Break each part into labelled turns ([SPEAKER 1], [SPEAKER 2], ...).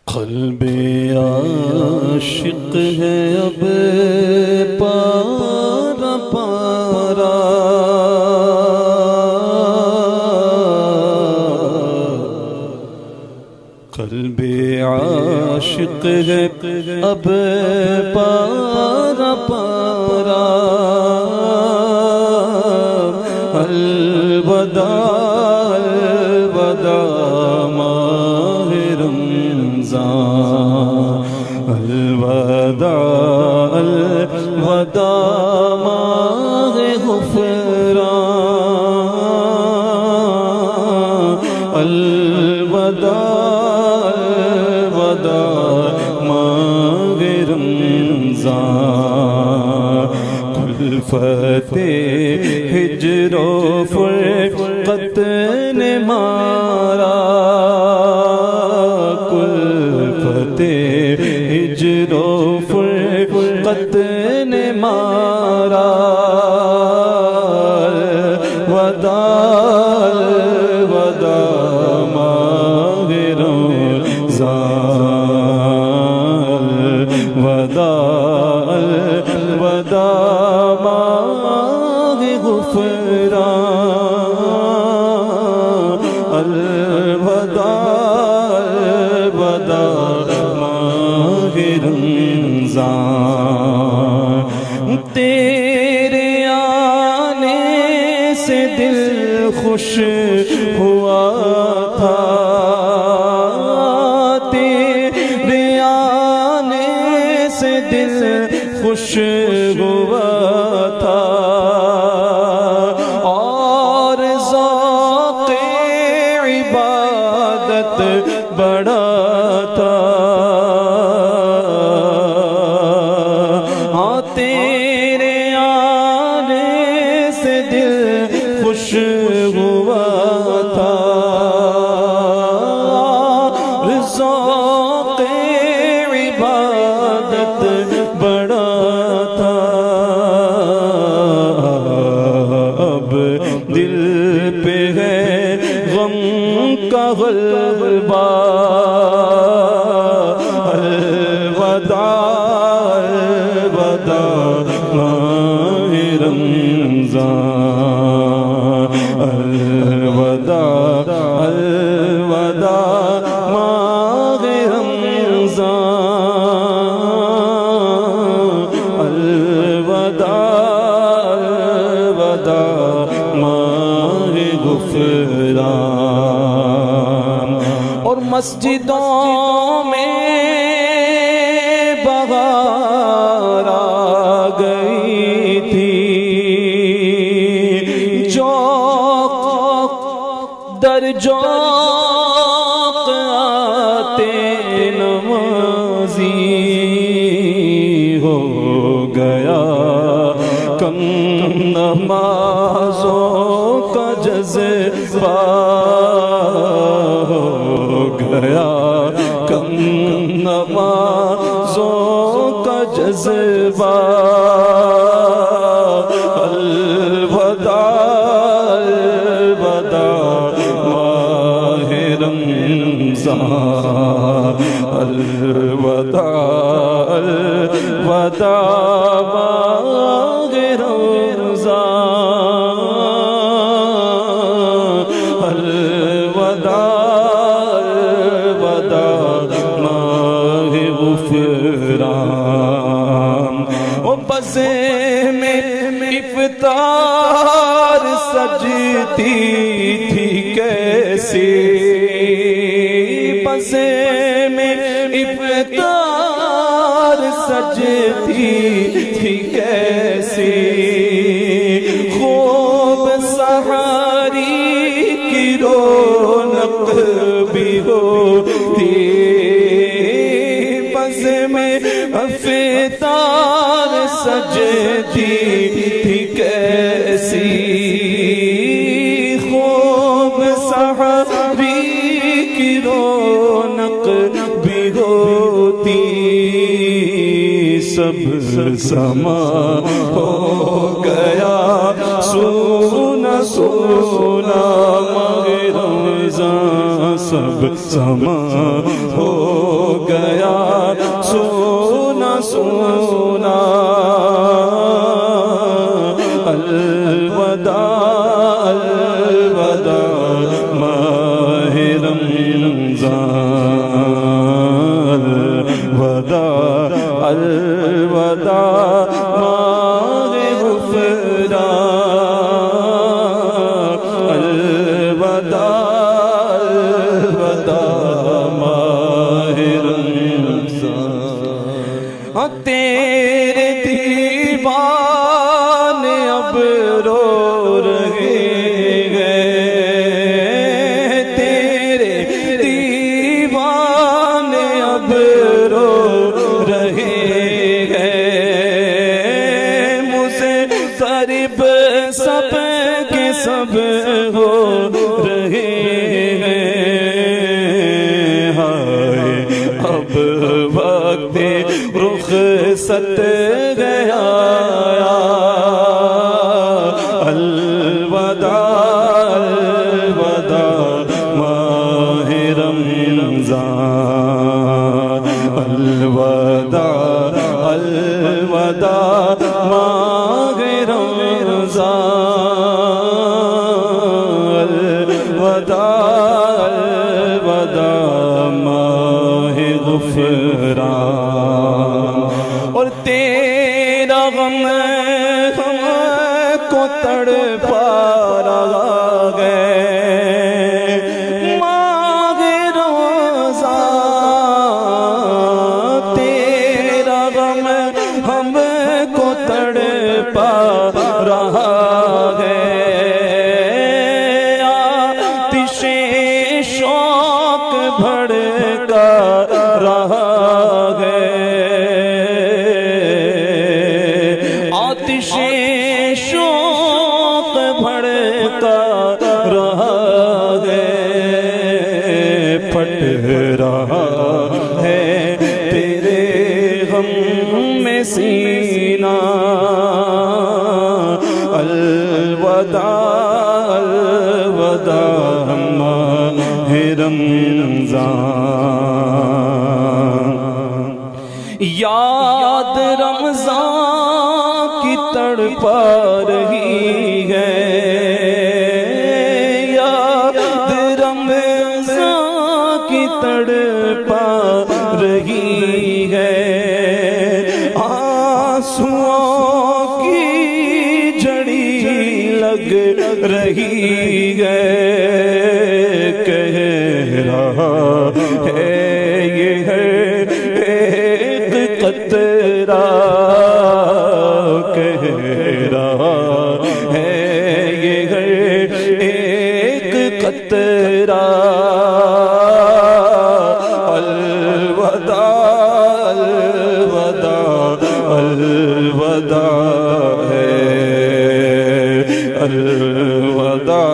[SPEAKER 1] قلب عاشق ہے اب پارا پارا، قلب عاشق ہے اب پارا پارا، الوداع الوداع ماہ رمضان، الوداع الوداع ماہ غفران، الوداع الوداع ماہ رمضان، کلفت ہجر و فرقت نے مارا، کلفت ہجر و فرقت نے مارا، الوداع الوداع ماہ رمضان، الوداع الوداع ماہ غفران، الوداع الوداع ماہ رمضان، تیرے آنے سے دل خوش ہوا تھا، تیرے آنے سے دل خوش ہوا تھا، اور ذوق عبادت بڑا تھا، ہاں تیرے آنے سے دل خوش ہوا تھا، ذوق عبادت بڑا تھا، اب دل پہ ہے غم کا غلبہ، الوداع الوداع ماہ رمضان، الوداع الوداع ماہ رمضان، الوداع الوداع ماہ غفران، اور مسجدوں میں بہار آ گئی تھی، جوق در جوق آتے نمازی، ہو گیا کم نمازوں کا جذبہ، ہو گیا کم نمازوں کا جذبہ، الوداع الوداع ماہ رمضان، الوداع الوداع ماہ رمضان، الوداع الوداع ماہ غفران، وہ بزے میں افطار سجتی تھی کیسی، بزے میں افطار سجتی تھی کیسی، خوب سحری کی رونق بھی ہوتی، بز میں افطار سجتی تھی کیسی، خوب سحری کی رونق بھی ہوتی، سب سما ہو گیا سونا سونا ماہ رمضان، اب سما ہو گیا سونا سونا الوداع الوداع ماہ رمضان الوداع الوداع ماہ غفران الوداع الوداع ماہ رمضان تیرے دیوانے اب رو رہے ہیں تیرے دیوانے اب رو رہے ہیں مجھے قریب سب کے سب ہو رہے ہیں ہائے اب وقت رخصت گیا الوداع الوداع ماہ رمضان الوداع الوداع ماہ رمضان الوداع الوداع ماہ غفران اور تیرا غم ہم کو تڑپا رہا ہے ماہ رمضان تیرا غم ہم کو تڑپا رہا ہے آتش شوق بھڑکا رہا ہے آتش شوق بھڑکا رہا ہے پھٹ رہا ہے تیرے غم میں سینہ الوداع الوداع ماہ رمضان یاد رمضان کی تڑپا رہی ہے یاد رمضان کی تڑپا رہی ہے آنسوؤں کی جڑی لگ رہی ہے کہہ رہا ہے یہ ہے ایک قطرہ کہہ رہا ہے یہ ہے ایک قطرہ الوداع الوداع الوداع ہے الوداع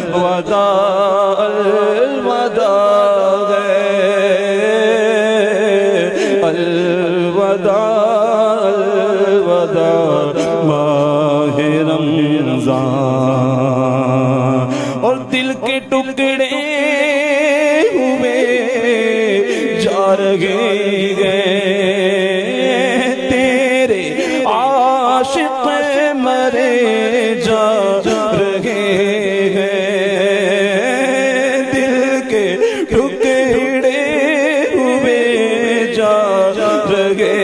[SPEAKER 1] الوداع الوداع ہے الوداع الوداع ماہ رمضان اور دل کے ٹکڑے ہوئے جا رہے ہیں تیرے عاشق مرے جا رہے ہیں دل کے ٹکڑے ہوئے جا رہے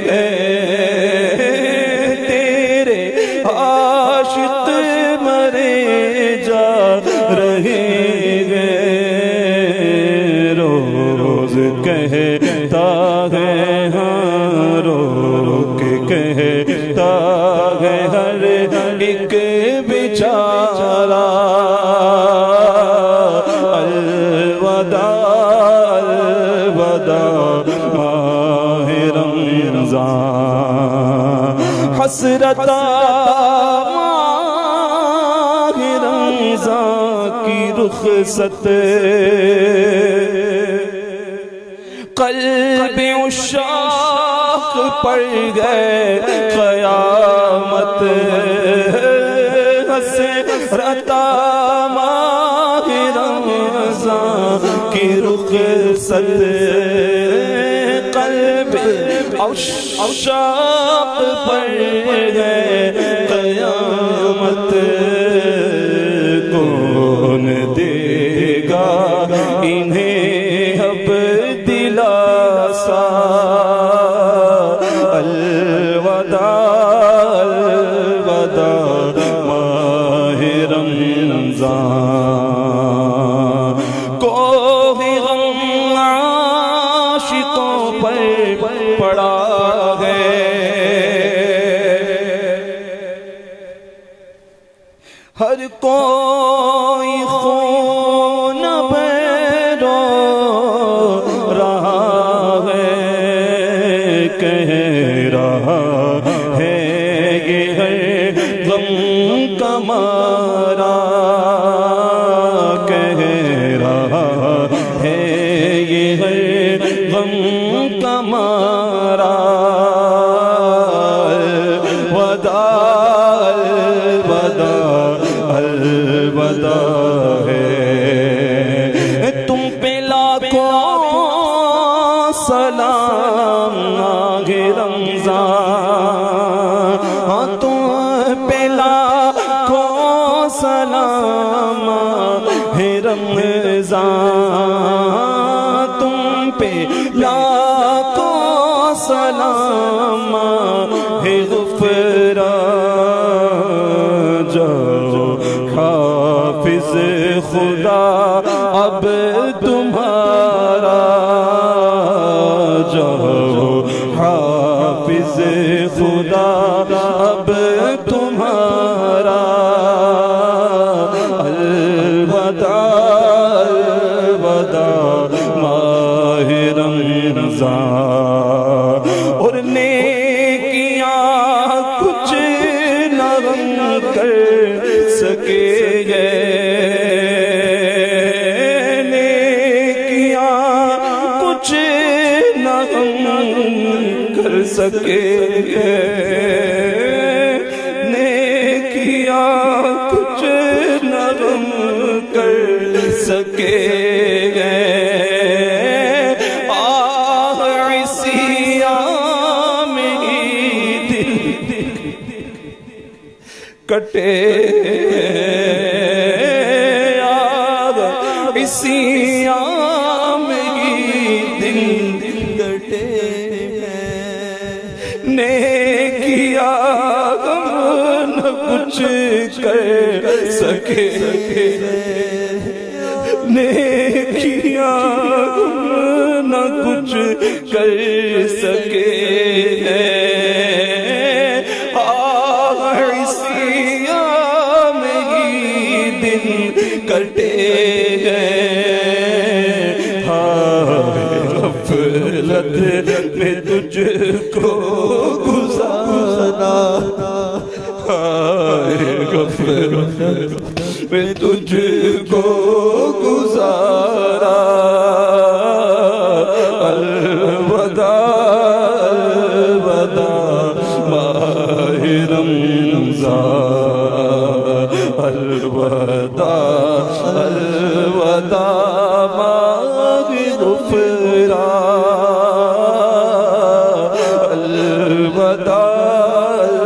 [SPEAKER 1] ہیں تیرے عاشق مرے جا رہے ہیں روز کہتا ہے ہاں رو کے کہتا ہے ہر ایک بیچارہ الوداع الوداع ماہ رمضان حسرتا ماہ رمضان کی رخصت قلب عشاق پڑ گئے قیامت حسرتا ماہ رمضان رمضان کی رخصت قلب عشاق پر ہے قیامت کون دے گا انہیں اب دلاسا الوداع الوداع ماہ رمضان کوئی غم عاشقوں پر پڑا ہے ہر کوئی خون بہرو رہا ہے کہہ رہا ہے یہ ہے غم کا مارا کہہ رہا ہے یہ ہے غم کا مارا الوداع الوداع ہے تم پہ لاکھوں سلام ماہ رمضان ہاں تم پہ لاکھوں سلام ماہ رمضان تم پہ لاکھوں سلام ماہ غفران جاؤ حافظ خدا اب تمہارا جاؤ حافظ خدا اب تمہارا الوداع الوداع ماہ رمضان اور نیکیاں کچھ نہ کر سکے گے نیکیاں کچھ نہ کر سکے گے نیکیاں کچھ نہ کر سکے گے کٹے آگ اسی آم ہی دن کٹے نیکیا غم نہ کچھ کر سکے نیکیا غم نہ کچھ کر سکے کٹے گئے غفلت میں تجھ کو گزارا غفلت میں تجھ کو گزارا الوداع الوداع ماہ رمضان الوداع الوداع ماہ غفران الوداع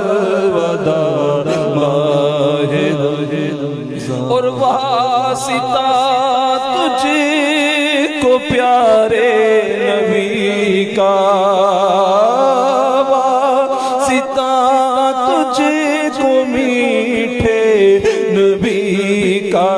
[SPEAKER 1] الوداع ماہ رمضان اور واسطہ تجھ کو پیارے نبی کا واسطہ تجھ کو میٹھے نبی کا